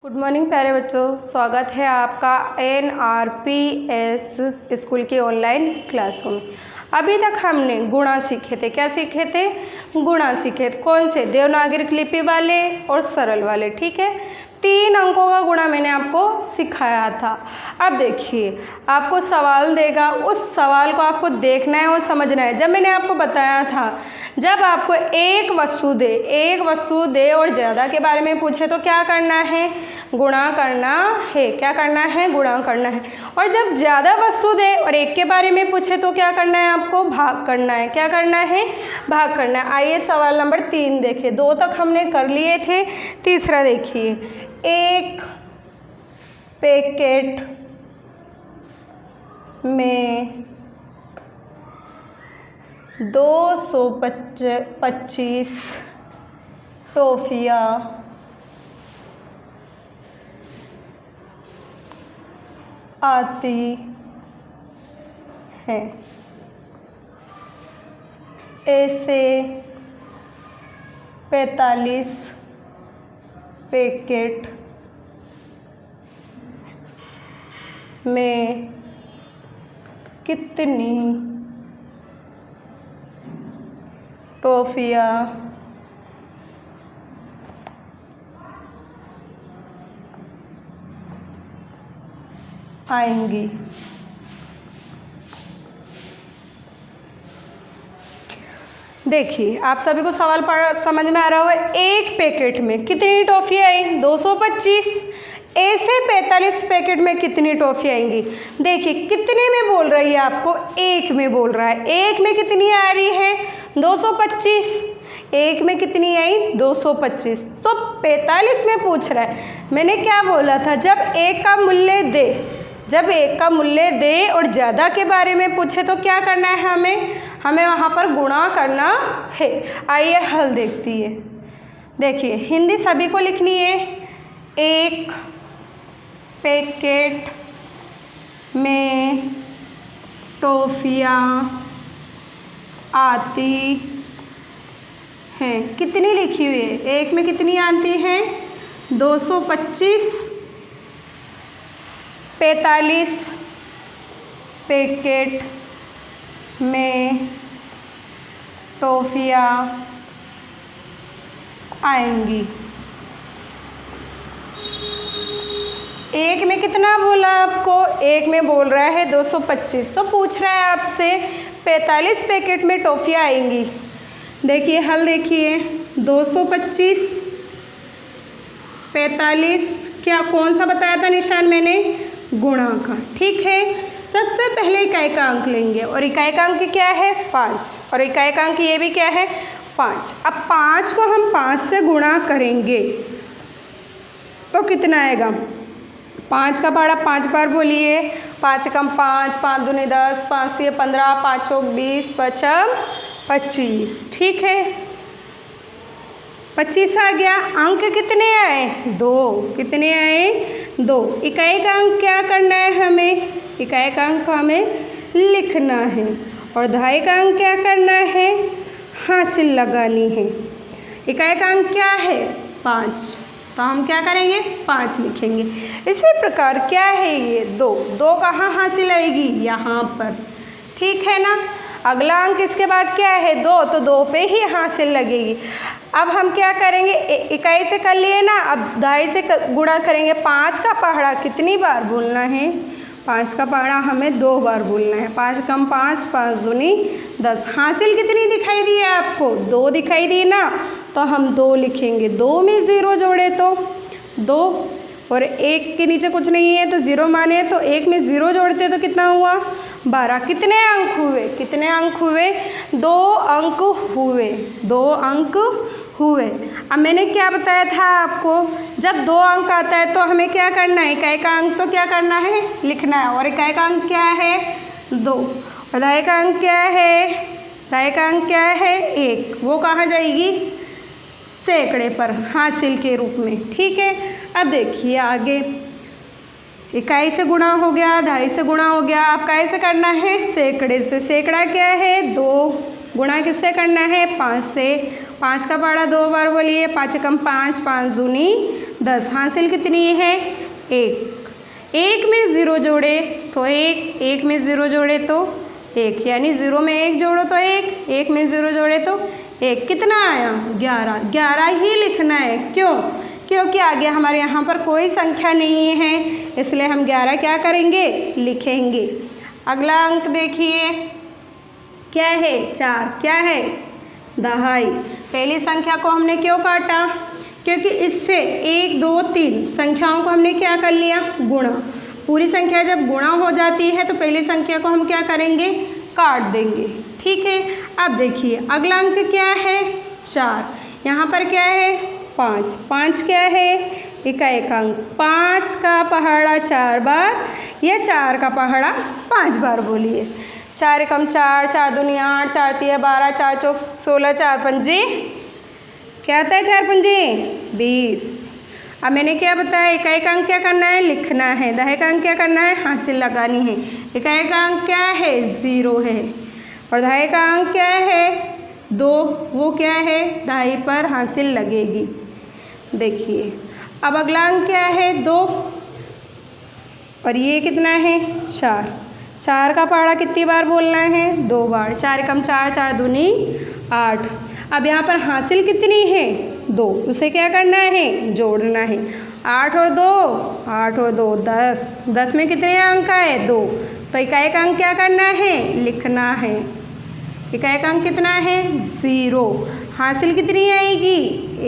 Good morning प्यारे बच्चों, स्वागत है आपका NRPS स्कूल की ऑनलाइन क्लासों में। अभी तक हमने गुणा सीखे थे। क्या सीखे थे? गुणा सीखे थे। कौन से? देवनागरी लिपि वाले और सरल वाले। ठीक है, 3 अंकों का गुणा मैंने आपको सिखाया था। अब देखिए, आपको सवाल देगा, उस सवाल को आपको देखना है और समझना है। जब मैंने आपको बताया था, जब आपको एक वस्तु दे और ज़्यादा के बारे में पूछे तो क्या करना है? गुणा करना है। क्या करना है? गुणा करना है। और जब ज़्यादा वस्तु दे और एक के बारे में पूछे तो क्या करना है? आपको भाग करना है। क्या करना है? भाग करना है। आइए सवाल नंबर 3 देखिए। 2 तक हमने कर लिए थे, तीसरा देखिए। 1 पैकेट में 225 टॉफियाँ आती हैं। ऐसे 45 पैकेट में कितनी टॉफियाँ आएंगी? देखिए, आप सभी को सवाल समझ में आ रहा होगा। एक पैकेट में कितनी टॉफी आई? 225। ऐसे 45 पैकेट में कितनी टॉफी आएंगी? देखिए, कितने में बोल रही है आपको? एक में बोल रहा है। एक में कितनी आ रही है? 225। एक में कितनी आई? 225। तो 45 में पूछ रहा है। मैंने क्या बोला था? जब एक का मूल्य दे और ज़्यादा के बारे में पूछे तो क्या करना है? हमें वहाँ पर गुणा करना है। आइए हल देखती है। देखिए, हिंदी सभी को लिखनी है। एक पैकेट में टॉफियाँ आती हैं। कितनी लिखी हुई है? एक में कितनी आती हैं? 225। 45 पैकेट में टॉफियाँ आएंगी। एक में कितना बोला आपको? एक में बोल रहा है 225, तो पूछ रहा है आपसे 45 पैकेट में टॉफियाँ आएंगी। देखिए हल देखिए। 225 45, क्या कौन सा बताया था निशान मैंने? गुणा का। ठीक है, सबसे पहले इकाई का अंक लेंगे और इकाई का अंक क्या है? 5 और इकाई का अंक ये भी क्या है? 5। अब 5 को हम 5 से गुणा करेंगे तो कितना आएगा? 5 का पहाड़ा 5 बार बोलिए। 5 एकम 5, 5 दूनी 10, 5 तिये 15, 5 चौक 20, 5 25। ठीक है, 25 आ गया। अंक कितने आए? 2। कितने आए? 2। इकाई का अंक क्या करना है हमें? इकाई का अंक हमें लिखना है। और दहाई का अंक क्या करना है? हासिल लगानी है। इकाई का अंक क्या है? 5, तो हम क्या करेंगे? 5 लिखेंगे। इसी प्रकार क्या है ये? 2। 2 कहाँ हासिल आएगी? यहाँ पर। ठीक है ना। अगला अंक इसके बाद क्या है? 2, तो 2 पे ही हासिल लगेगी। अब हम क्या करेंगे? इकाई से कर लिए ना, अब दहाई से गुणा करेंगे। 5 का पहाड़ा कितनी बार बोलना है? 5 का पहाड़ा हमें 2 बार बोलना है। 5 कम 5, 5 दूनी 10। हासिल कितनी दिखाई दी है आपको? 2 दिखाई दी ना, तो हम 2 लिखेंगे। 2 में 0 जोड़े तो 2 और 1 के नीचे कुछ नहीं है तो 0 माने, तो 1 में 0 जोड़ते तो कितना हुआ? 12। कितने अंक हुए? कितने अंक हुए? 2 अंक हुए। 2 अंक हुए। अब मैंने क्या बताया था आपको? जब 2 अंक आता है तो हमें क्या करना है? इकाई का अंक तो क्या करना है? लिखना है। और इकाई का अंक क्या है? 2। और दहाई का अंक क्या है? दहाई का अंक क्या है? 1। वो कहाँ जाएगी? सैकड़े पर, हासिल के रूप में। ठीक है, अब देखिए आगे। इकाई से गुणा हो गया, दहाई से गुणा हो गया। अब कैसे करना है? सैकड़े से। सैकड़ा क्या है? 2। गुणा किससे करना है? 5 से। 5 का पहाड़ा 2 बार बोलिए। 5 एकम 5, 5 दूनी 10। हासिल कितनी है? 1। 1 में 0 जोड़े तो 1, 1 में 0 जोड़े तो 1, यानी 0 में 1 जोड़ो तो 1, 1 में 0 जोड़े तो 1। कितना आया? 11। 11 ही लिखना है। क्यों? क्योंकि आगे हमारे यहाँ पर कोई संख्या नहीं है, इसलिए हम 11 क्या करेंगे? लिखेंगे। अगला अंक देखिए, क्या है? 4। क्या है? दहाई। पहली संख्या को हमने क्यों काटा? क्योंकि इससे 1, 2, 3 संख्याओं को हमने क्या कर लिया? गुणा। पूरी संख्या जब गुणा हो जाती है तो पहली संख्या को हम क्या करेंगे? काट देंगे। ठीक है। अब देखिए अगला अंक क्या है? 4। यहाँ पर क्या है? 5। 5 क्या है? इकाई अंक। 5 का पहाड़ा 4 बार या 4 का पहाड़ा 5 बार बोलिए। 4 एकम 4, 4 दूनी 8, 4 तिया 12, 4 चौक 16, 4 पंजे क्या आता है? 4 पंजे 20। अब मैंने क्या बताया? इकाई का अंक क्या करना है? लिखना है। दहाई का अंक क्या करना है? हासिल लगानी है। इकाई का अंक क्या है? 0 है। और दहाई का अंक क्या है? 2। वो क्या है? दहाई पर हासिल लगेगी। देखिए अब अगला अंक क्या है? 2। और ये कितना है? 4। 4 का पहाड़ा कितनी बार बोलना है? 2 बार। 4 एकम 4, 4 दूनी 8। अब यहाँ पर हासिल कितनी है? 2। उसे क्या करना है? जोड़ना है। 8 और 2, 8 और 2 10। 10 में कितने अंक आए? 2। तो इकाई का अंक क्या करना है? लिखना है। इकाई का अंक कितना है? 0। हासिल कितनी आएगी?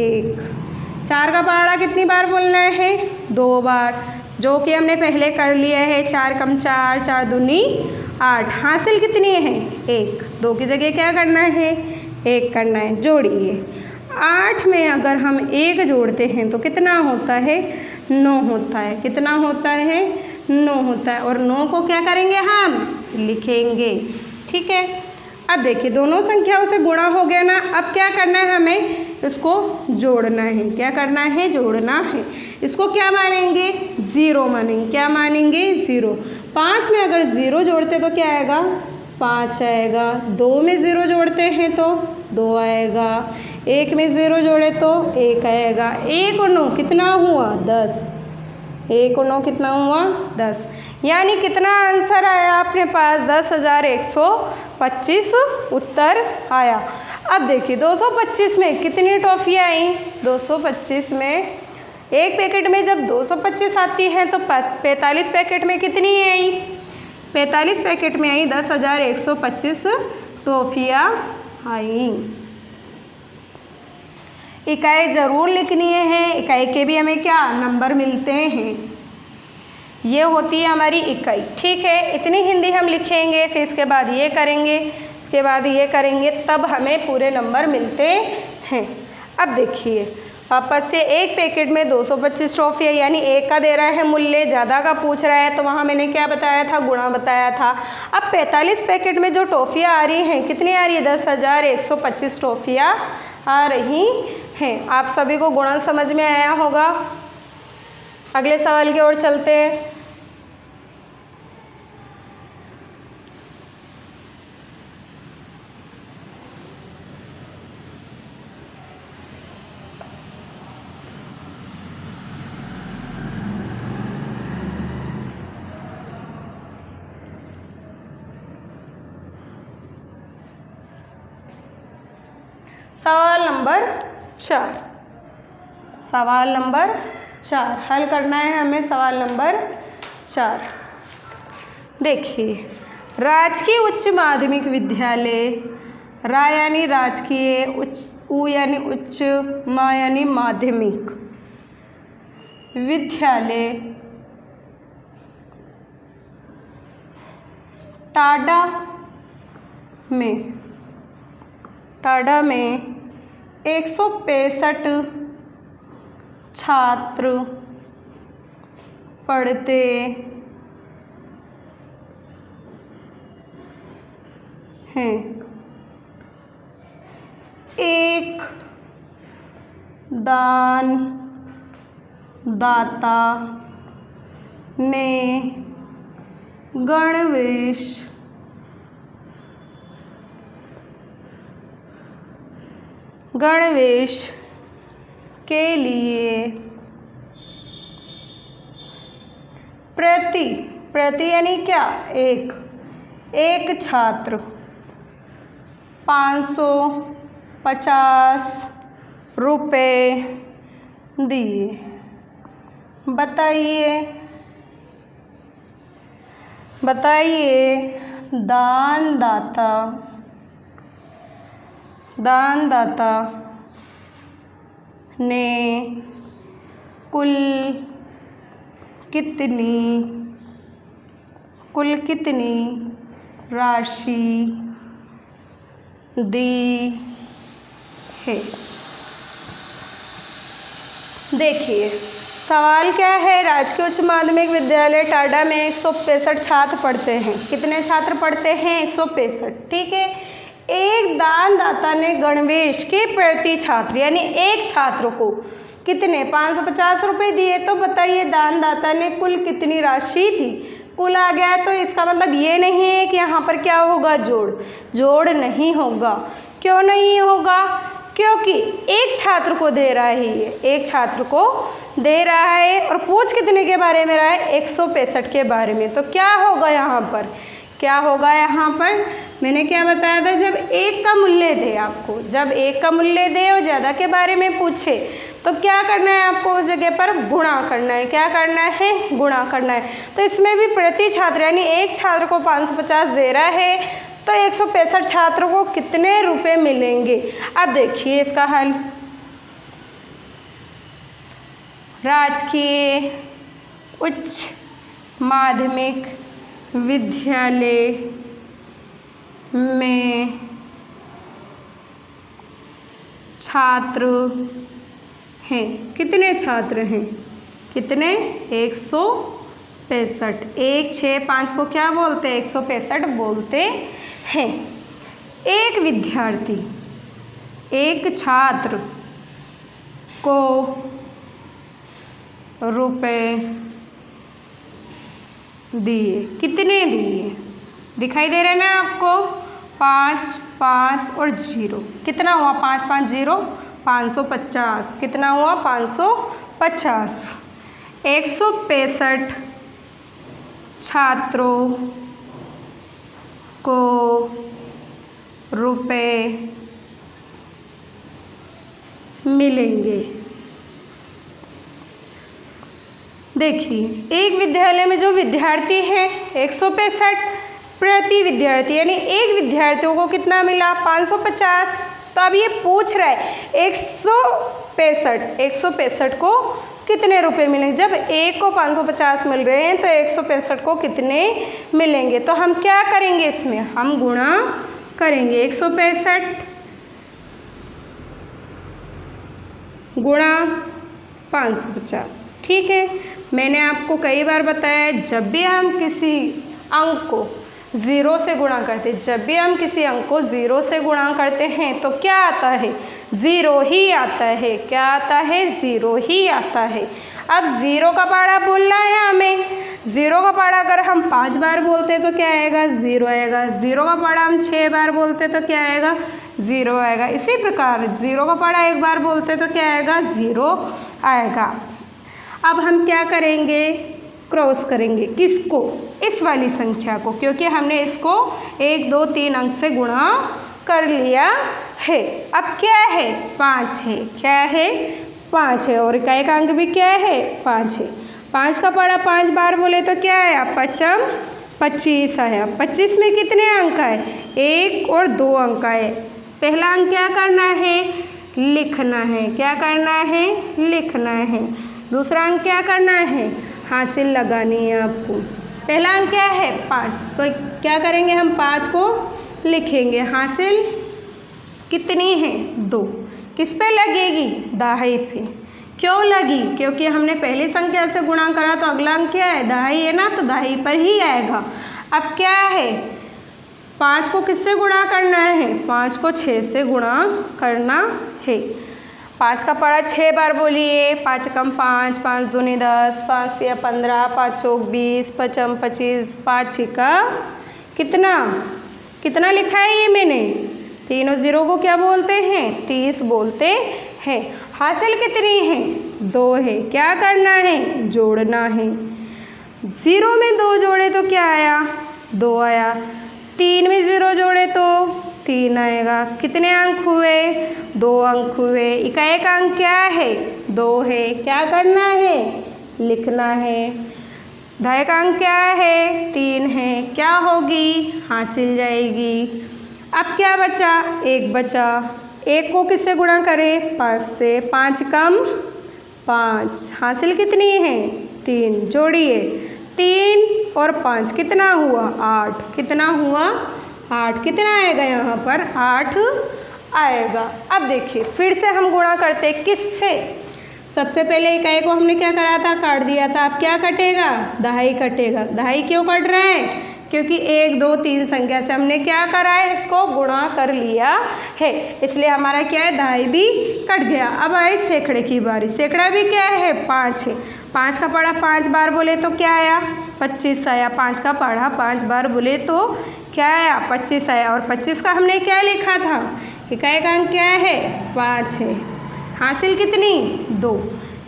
1। 4 का पहाड़ा कितनी बार बोलना है? 2 बार, जो कि हमने पहले कर लिया है। 4 कम 4, 4 दूनी 8। हासिल कितनी है? 1। 2 की जगह क्या करना है? 1 करना है। जोड़िए। 8 में अगर हम 1 जोड़ते हैं तो कितना होता है? 9 होता है। कितना होता है? 9 होता है। और 9 को क्या करेंगे? हम लिखेंगे। ठीक है। अब देखिए दोनों संख्याओं से गुणा हो गया ना। अब क्या करना है? हमें इसको जोड़ना है। क्या करना है? जोड़ना है। इसको क्या मानेंगे? 0 मानेंगे। क्या मानेंगे? 0। 5 में अगर 0 जोड़ते तो क्या आएगा? 5 आएगा। 2 में 0 जोड़ते हैं तो 2 आएगा। 1 में 0 जोड़े तो 1 आएगा। 1 और 9 कितना हुआ? 10। 1 और 9 कितना हुआ? 10। यानी कितना आंसर आया अपने पास? 10,125 उत्तर आया। अब देखिए 225 में कितनी टॉफ़ियाँ आई? 225 में एक पैकेट में जब 225 आती हैं तो 45 पैकेट में कितनी आई? 45 पैकेट में आई 10,125 टॉफ़ियाँ आई। इकाई ज़रूर लिखनी है। इकाई के भी हमें क्या नंबर मिलते हैं? ये होती है हमारी इकाई। ठीक है। इतनी हिंदी हम लिखेंगे, फिर इसके बाद ये करेंगे, इसके बाद ये करेंगे, तब हमें पूरे नंबर मिलते हैं। अब देखिए वापस से एक पैकेट में 225 टॉफ़ियाँ, यानी एक का दे रहा है मूल्य, ज़्यादा का पूछ रहा है, तो वहाँ मैंने क्या बताया था? गुणा बताया था। अब 45 पैकेट में जो टॉफ़ियाँ आ रही हैं, कितनी आ रही है? 10,125 टॉफ़ियाँ आ रही हैं। आप सभी को गुणा समझ में आया होगा। अगले सवाल की ओर चलते हैं। सवाल नंबर 4। सवाल नंबर 4 हल करना है हमें। सवाल नंबर 4 देखिए, राजकीय उच्च माध्यमिक विद्यालय, रा यानी राजकीय, उ यानी उच्च, मा यानी माध्यमिक विद्यालय टाडा में 165 छात्र पढ़ते हैं। एक दाता ने गणवेश के लिए प्रति, प्रति यानी क्या, एक, एक छात्र 550 रुपये दिए। बताइए बताइए दानदाता ने कुल कितनी राशि दी है। देखिए सवाल क्या है, राजकीय उच्च माध्यमिक विद्यालय टाडा में 165 छात्र पढ़ते हैं। कितने छात्र पढ़ते हैं? 165। ठीक है। एक दानदाता ने गणवेश के प्रति छात्र यानी एक छात्र को कितने 550 रुपये दिए। तो बताइए दानदाता ने कुल कितनी राशि दी। कुल आ गया तो इसका मतलब ये नहीं है कि यहाँ पर क्या होगा, जोड़ नहीं होगा। क्यों नहीं होगा? क्योंकि एक छात्र को दे रहा है, ये एक छात्र को दे रहा है और पूछ कितने के बारे में रहा है, 165 के बारे में। तो क्या होगा यहाँ पर, क्या होगा यहाँ पर, मैंने क्या बताया था, जब एक का मूल्य दे आपको, जब एक का मूल्य दे और ज़्यादा के बारे में पूछे तो क्या करना है आपको, उस जगह पर गुणा करना है। क्या करना है? गुणा करना है। तो इसमें भी प्रति छात्र यानी एक छात्र को 550 दे रहा है तो 165 छात्रों को कितने रुपए मिलेंगे। अब देखिए इसका हल, राजकीय उच्च माध्यमिक विद्यालय में छात्र हैं। कितने छात्र हैं? कितने? 165। 1, 6, 5 को क्या बोलते हैं? 165 बोलते हैं। एक विद्यार्थी, एक छात्र को रुपए दिए। कितने दिए? दिखाई दे रहे हैं ना आपको, 5, 5 और 0। कितना हुआ? 5, 5, 0, 550। कितना हुआ? 550। 165 छात्रों को रुपए मिलेंगे। देखिए एक विद्यालय में जो विद्यार्थी हैं 165 प्रति विद्यार्थी यानी एक विद्यार्थियों को कितना मिला? 550। तो अब ये पूछ रहा है 165 को कितने रुपए मिलेंगे। जब एक को 550 मिल रहे हैं तो 165 को कितने मिलेंगे। तो हम क्या करेंगे, इसमें हम गुणा करेंगे। 165 गुणा 550। ठीक है। मैंने आपको कई बार बताया जब भी हम किसी अंक को 0 से गुणा करते, जब भी हम किसी अंक को 0 से गुणा करते हैं तो क्या आता है? 0 ही आता है। क्या आता है? 0 ही आता है। अब 0 का पाड़ा बोलना है हमें। 0 का पाड़ा अगर हम 5 बार बोलते तो क्या आएगा? 0 आएगा। 0 का पाड़ा हम 6 बार बोलते तो क्या आएगा? 0 आएगा। इसी प्रकार 0 का पाड़ा 1 बार बोलते तो क्या आएगा? 0 आएगा। अब हम क्या करेंगे? क्रॉस करेंगे। किसको? इस वाली संख्या को, क्योंकि हमने इसको 1, 2, 3 अंक से गुणा कर लिया है। अब क्या है? 5 है। क्या है? 5 है। और इकाई का अंक भी क्या है? 5 है। 5 का पाड़ा 5 बार बोले तो क्या आया? 5 25 आया। 25 में कितने अंक आए? 1 और 2 अंक आए। पहला अंक क्या करना है? लिखना है। क्या करना है? लिखना है। दूसरा अंक क्या करना है? हासिल लगानी है आपको। पहला अंक क्या है? 5। तो क्या करेंगे हम? 5 को लिखेंगे। हासिल कितनी है? 2। किस पे लगेगी? दहाई पे। क्यों लगी? क्योंकि हमने पहली संख्या से गुणा करा तो अगला अंक क्या है? दहाई है ना, तो दहाई पर ही आएगा। अब क्या है? 5 को किससे गुणा करना है? 5 को 6 से गुणा करना है। 5 का पाड़ा 6 बार बोलिए। 5 कम 5, 5 दूनी 10, 5 या 15, 5 चौक 20, 5 25, 5 का कितना? कितना लिखा है ये मैंने? 3 और 0 को क्या बोलते हैं? 30 बोलते हैं। हासिल कितनी है? 2 है। क्या करना है? जोड़ना है। ज़ीरो में 2 जोड़े तो क्या आया? 2 आया। 3 में 0 जोड़े तो 3 आएगा। कितने अंक हुए? 2 अंक हुए। इकाई का अंक क्या है? 2 है। क्या करना है? लिखना है। दहाई का अंक क्या है? 3 है। क्या होगी? हासिल जाएगी। अब क्या बचा? 1 बचा। 1 को किससे गुणा करें? 5 से। 5 कम 5। हासिल कितनी है? 3। जोड़िए 3 और 5 कितना हुआ? 8। कितना हुआ? 8। कितना आएगा यहाँ पर? 8 आएगा। अब देखिए फिर से हम गुणा करते किससे? सबसे पहले इकाई को हमने क्या करा था? काट दिया था। अब क्या कटेगा? दहाई कटेगा। दहाई क्यों कट रहा है? क्योंकि 1 2 3 संख्या से हमने क्या करा है? इसको गुणा कर लिया है, इसलिए हमारा क्या है? दहाई भी कट गया। अब आई सैकड़े की बारी। सैकड़ा भी क्या है? 5 है। 5 का पढ़ा 5 बार बोले तो क्या आया? 25 आया। 5 का पढ़ा 5 बार बोले तो क्या आया? 25 आया। और 25 का हमने क्या लिखा था? इकाई का अंक क्या है? 5 है। हासिल कितनी? 2।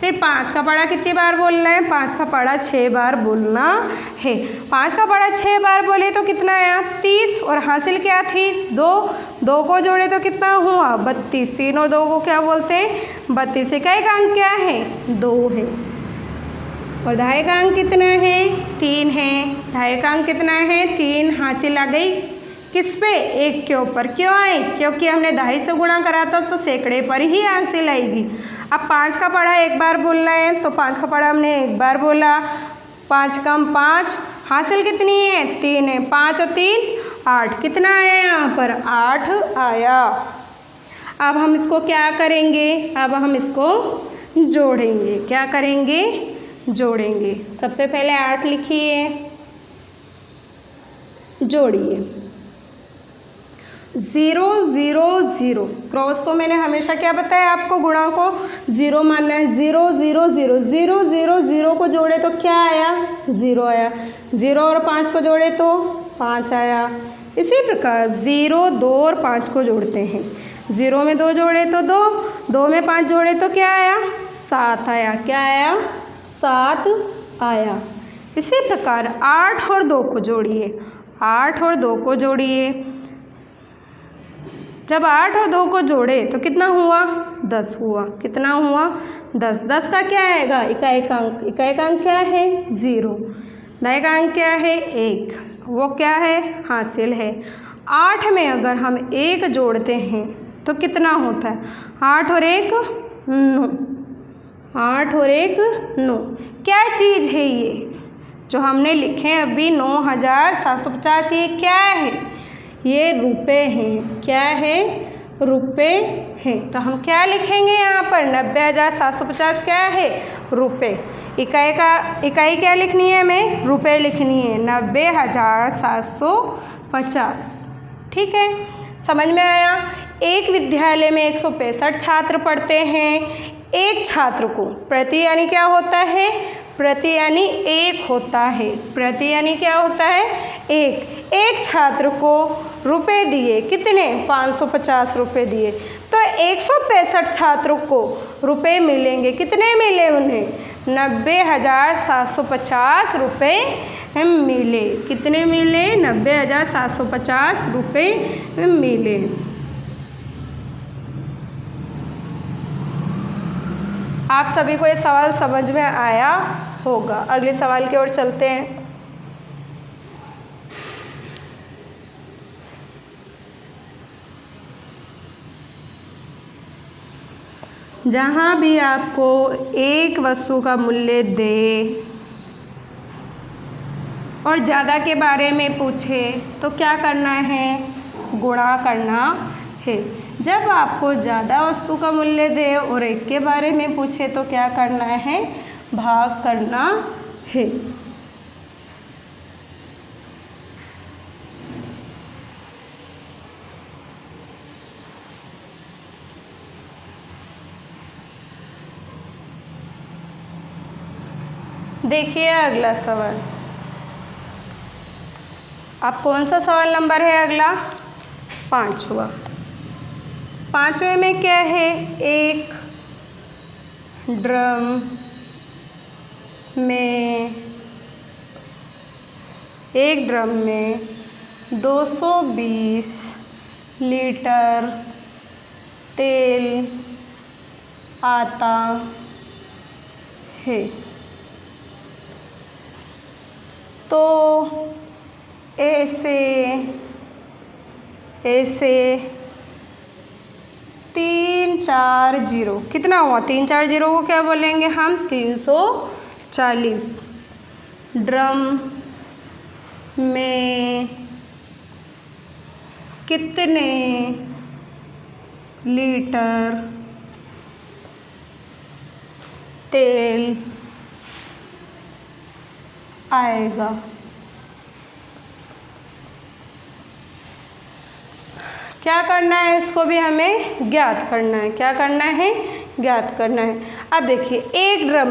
फिर 5 का पढ़ा कितनी बार बोलना है? 5 का पढ़ा 6 बार बोलना है। 5 का पढ़ा 6 बार बोले तो कितना आया? 30। और हासिल क्या थी? 2। 2 को जोड़े तो कितना हुआ? 32। 3 और 2 को क्या बोलते हैं? 32। इकाई का अंक क्या है? 2 है। और दहाई का अंक कितना है? 3 है। दहाई का अंक कितना है? 3। हासिल आ गई किस पे? 1 के ऊपर। क्यों आई? क्योंकि हमने दहाई से गुणा करा था तो सैकड़े पर ही हासिल आएगी। अब 5 का पढ़ा 1 बार बोलना है तो 5 का पढ़ा हमने 1 बार बोला। 5 कम 5। हासिल कितनी है? 3 है। 5 और 3 8। कितना आया यहाँ पर? 8 आया। अब हम इसको क्या करेंगे? अब हम इसको जोड़ेंगे। क्या करेंगे? जोड़ेंगे। सबसे पहले 8 लिखिए, जोड़िए। 0 0 0। क्रॉस को मैंने हमेशा क्या बताया आपको? गुणा को 0 मानना है। 0 0 0 0 0 0 को जोड़े तो क्या आया? 0 आया। 0 और 5 को जोड़े तो 5 आया। इसी प्रकार 0 2 और 5 को जोड़ते हैं। 0 में 2 जोड़े तो 2, 2 में 5 जोड़े तो क्या आया? 7 आया। क्या आया? 7 आया। इसी प्रकार 8 और 2 को जोड़िए। 8 और 2 को जोड़िए। जब 8 और 2 को जोड़े तो कितना हुआ? 10 हुआ। कितना हुआ? 10। 10 का क्या आएगा? इकाई का अंक। इकाई का अंक क्या है? 0। दहाई का अंक क्या है? 1। वो क्या है? हासिल है। 8 में अगर हम 1 जोड़ते हैं तो कितना होता है? 8 और 1 9। 8 और 1 9। क्या चीज़ है ये जो हमने लिखे अभी? 9750। ये क्या है? ये रुपए हैं। क्या है? रुपए हैं। तो हम क्या लिखेंगे यहाँ पर? 90,750 क्या है? रुपए। इकाई क्या लिखनी है हमें? रुपए लिखनी है। 90,750। ठीक है, समझ में आया? एक विद्यालय में 165 छात्र पढ़ते हैं। एक छात्र को प्रति यानी क्या होता है? प्रति यानी 1 होता है। प्रति यानी क्या होता है? 1। एक छात्र को रुपए दिए। कितने? 550 रुपये दिए। तो 165 छात्रों को रुपए मिलेंगे। कितने मिले उन्हें? 90,750 रुपये मिले। कितने मिले? 90,750 रुपये मिले। आप सभी को ये सवाल समझ में आया होगा। अगले सवाल की ओर चलते हैं। जहाँ भी आपको एक वस्तु का मूल्य दे और ज़्यादा के बारे में पूछे तो क्या करना है? गुणा करना है। जब आपको ज़्यादा वस्तु का मूल्य दे और 1 के बारे में पूछे तो क्या करना है? भाग करना है। देखिए अगला सवाल। आप कौन सा सवाल नंबर है अगला? 5वां। 5वें में क्या है? एक ड्रम में एक ड्रम में 220 लीटर तेल आता है। तो ऐसे 3 4 0 कितना हुआ? 3 4 0 को क्या बोलेंगे हम? 340 ड्रम में कितने लीटर तेल आएगा? क्या करना है? इसको भी हमें ज्ञात करना है। क्या करना है? ज्ञात करना है। अब देखिए एक ड्रम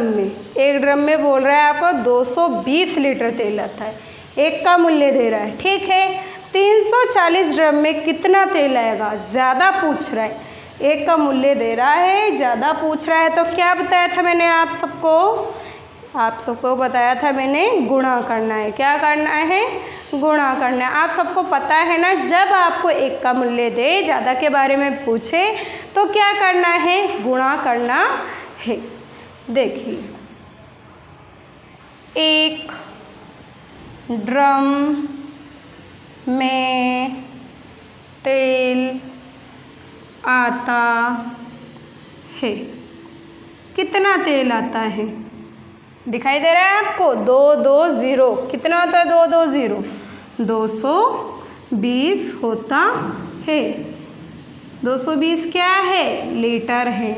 में बोल रहा है आपको 220 लीटर तेल आता है, एक का मूल्य दे रहा है, ठीक है। 340 ड्रम में कितना तेल आएगा? ज़्यादा पूछ रहा है, एक का मूल्य दे रहा है, ज़्यादा पूछ रहा है। तो क्या बताया था मैंने आप सबको बताया था मैंने, गुणा करना है। क्या करना है? गुणा करना है। आप सबको पता है ना, जब आपको एक का मूल्य दे, ज़्यादा के बारे में पूछे तो क्या करना है? गुणा करना है। देखिए एक ड्रम में तेल आता है, कितना तेल आता है? दिखाई दे रहा है आपको? 220 कितना होता है? 220 220 होता है। 220 क्या है? लीटर है।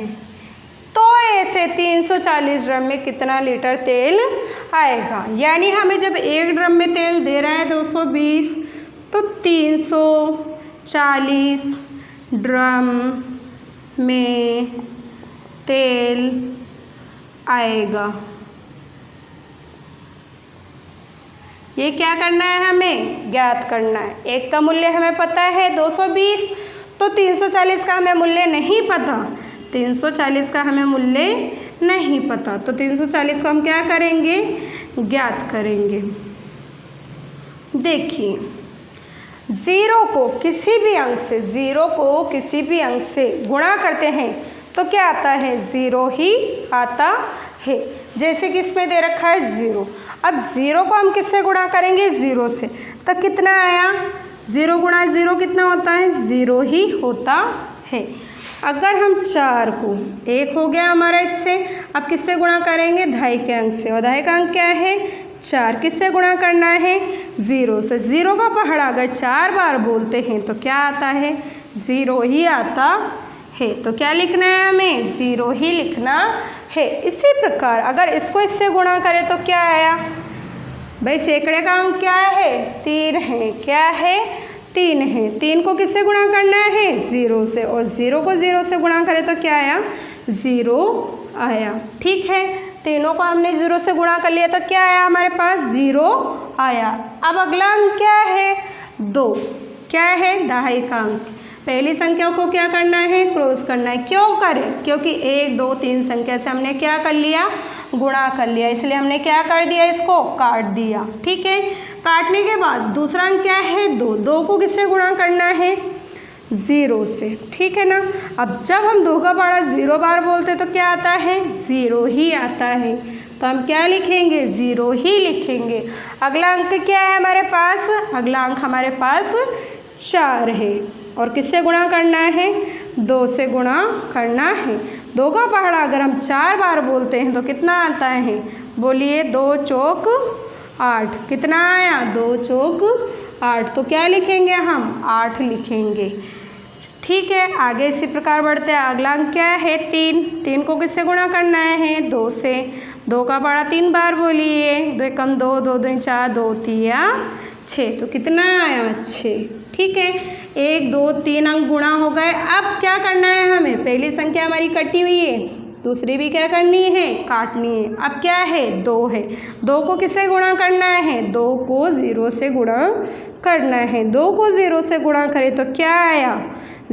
तो ऐसे 340 ड्रम में कितना लीटर तेल आएगा? यानी हमें जब एक ड्रम में तेल दे रहा है 220, तो 340 ड्रम में तेल आएगा। ये क्या करना है? हमें ज्ञात करना है। एक का मूल्य हमें पता है 220, तो 340 का हमें मूल्य नहीं पता। 340 का हमें मूल्य नहीं पता, तो 340 को हम क्या करेंगे? ज्ञात करेंगे। देखिए ज़ीरो को किसी भी अंक से गुणा करते हैं तो क्या आता है? ज़ीरो ही आता है। जैसे कि इसमें दे रखा है 0। अब 0 को हम किससे गुणा करेंगे? 0 से। तो कितना आया? 0 गुणा 0 कितना होता है? 0 ही होता है। अगर हम 4 को, 1 हो गया हमारा इससे, अब किससे गुणा करेंगे? दहाई के अंक से। और दहाई का अंक क्या है? 4। किससे गुणा करना है? 0 से। 0 का पहाड़ा अगर 4 बार बोलते हैं तो क्या आता है? 0 ही आता है। तो क्या लिखना है हमें? 0 ही लिखना है। इसी प्रकार अगर इसको इससे गुणा करें तो क्या आया? भाई सैकड़े का अंक क्या है? 3 है। क्या है? 3 है। 3 को किससे गुणा करना है? 0 से। और 0 को 0 से गुणा करें तो क्या आया? 0 आया। ठीक है, तीनों को हमने 0 से गुणा कर लिया तो क्या आया हमारे पास? 0 आया। अब अगला अंक क्या है? 2। क्या है? दहाई का अंक। पहली संख्या को क्या करना है? क्रॉस करना है। क्यों करें? क्योंकि 1 2 3 संख्या से हमने क्या कर लिया? गुणा कर लिया, इसलिए हमने क्या कर दिया? इसको काट दिया। ठीक है, काटने के बाद दूसरा अंक क्या है? 2। 2 को किससे गुणा करना है? 0 से। ठीक है ना। अब जब हम 2 का पहाड़ा 0 बार बोलते तो क्या आता है? 0 ही आता है। तो हम क्या लिखेंगे? 0 ही लिखेंगे। अगला अंक क्या है हमारे पास? अगला अंक हमारे पास 4 है। और किससे गुणा करना है? 2 से गुणा करना है। 2 का पहाड़ा अगर हम 4 बार बोलते हैं तो कितना आता है? बोलिए। 2 चौक 8। कितना आया? 2 चौक 8। तो क्या लिखेंगे हम? 8 लिखेंगे। ठीक है, आगे इसी प्रकार बढ़ते हैं। अगला अंक क्या है? 3। 3 को किससे गुणा करना है? 2 से। 2 का पहाड़ा 3 बार बोलिए। 2 कम 2, 2 दूनी 4, 2 तिया 6। तो कितना आया? 6। ठीक है, 1 2 3 अंक गुणा हो गए। अब क्या करना है हमें? पहली संख्या हमारी कटी हुई है, दूसरी भी क्या करनी है? काटनी है। अब क्या है? 2 है। 2 को किससे गुणा करना है? 2 को 0 से गुणा करना है। 2 को 0 से गुणा करें तो क्या आया?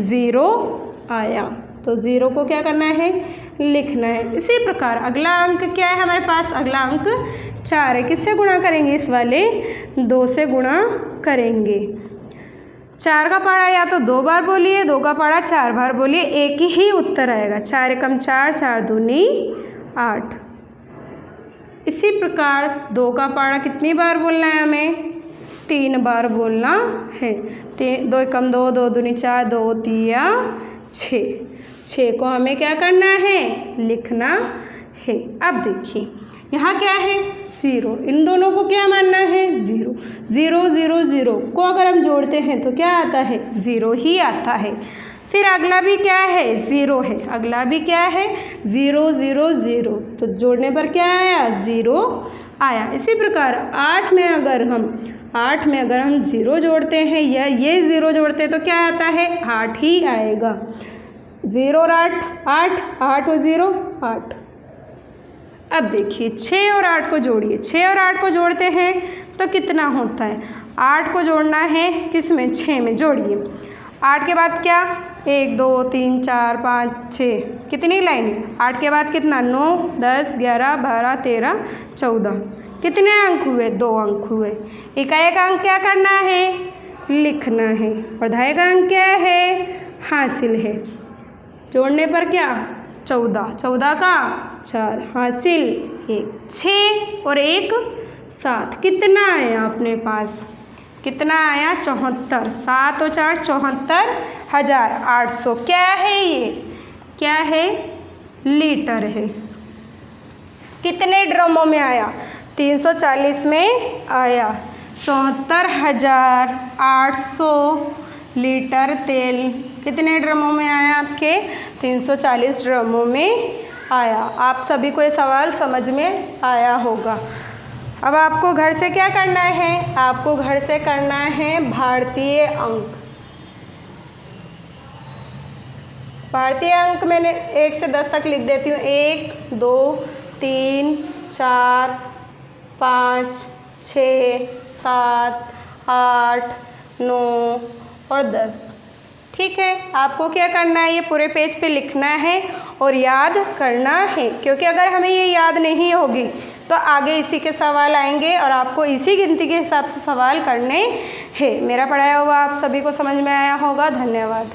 0 आया। तो 0 को क्या करना है, लिखना है। इसी प्रकार अगला अंक क्या है हमारे पास, अगला अंक 4 है। किससे गुणा करेंगे, इस वाले 2 से गुणा करेंगे। 4 का पहाड़ा या तो 2 बार बोलिए, 2 का पहाड़ा 4 बार बोलिए, एक ही उत्तर आएगा। 4 एकम 4, 4 दूनी 8। इसी प्रकार 2 का पहाड़ा कितनी बार बोलना है हमें, 3 बार बोलना है। 2 एकम 2, 2 दूनी 4, 2 तिया 6। 6 को हमें क्या करना है, लिखना है। अब देखिए यहाँ क्या है, 0। इन दोनों को क्या मानना है, 0। 0 0 0 को अगर हम जोड़ते हैं तो क्या आता है, 0 ही आता है। फिर अगला भी क्या है, 0 है। अगला भी क्या है, 0 0 0, तो जोड़ने पर क्या आया, 0 आया। इसी प्रकार 8 में अगर हम 0 जोड़ते हैं या ये 0 जोड़ते हैं तो क्या आता है, 8 ही आएगा। 0 और 8, 8 और 0 8। अब देखिए 6 और 8 को जोड़िए। 6 और 8 को जोड़ते हैं तो कितना होता है, 8 को जोड़ना है किस में, 6 में, जोड़िए। 8 के बाद क्या, 1 2 3 4 5 6, कितनी लाइनें, 8 के बाद कितना, 9 10 11 12 13 14, कितने अंक हुए, 2 अंक हुए। इकाई का अंक क्या करना है, लिखना है, और दहाई का अंक क्या है, हासिल है। जोड़ने पर क्या, 14, 14 का 4, हासिल 1, 6 और 1 7, कितना आया अपने पास, कितना आया, 74। 7 और 4 74,800। क्या है ये, क्या है, लीटर है। कितने ड्रमों में आया, 340 में आया। 74,800 लीटर तेल कितने ड्रमों में आया, आपके 340 ड्रमों में आया। आप सभी को ये सवाल समझ में आया होगा। अब आपको घर से क्या करना है, आपको घर से करना है भारतीय अंक। भारतीय अंक मैंने 1 से 10 तक लिख देती हूँ। 1 2 3 4 5 6 7 8 9 और 10। ठीक है, आपको क्या करना है, ये पूरे पेज पे लिखना है और याद करना है, क्योंकि अगर हमें ये याद नहीं होगी तो आगे इसी के सवाल आएंगे और आपको इसी गिनती के हिसाब से सवाल करने हैं। मेरा पढ़ाया हुआ आप सभी को समझ में आया होगा। धन्यवाद।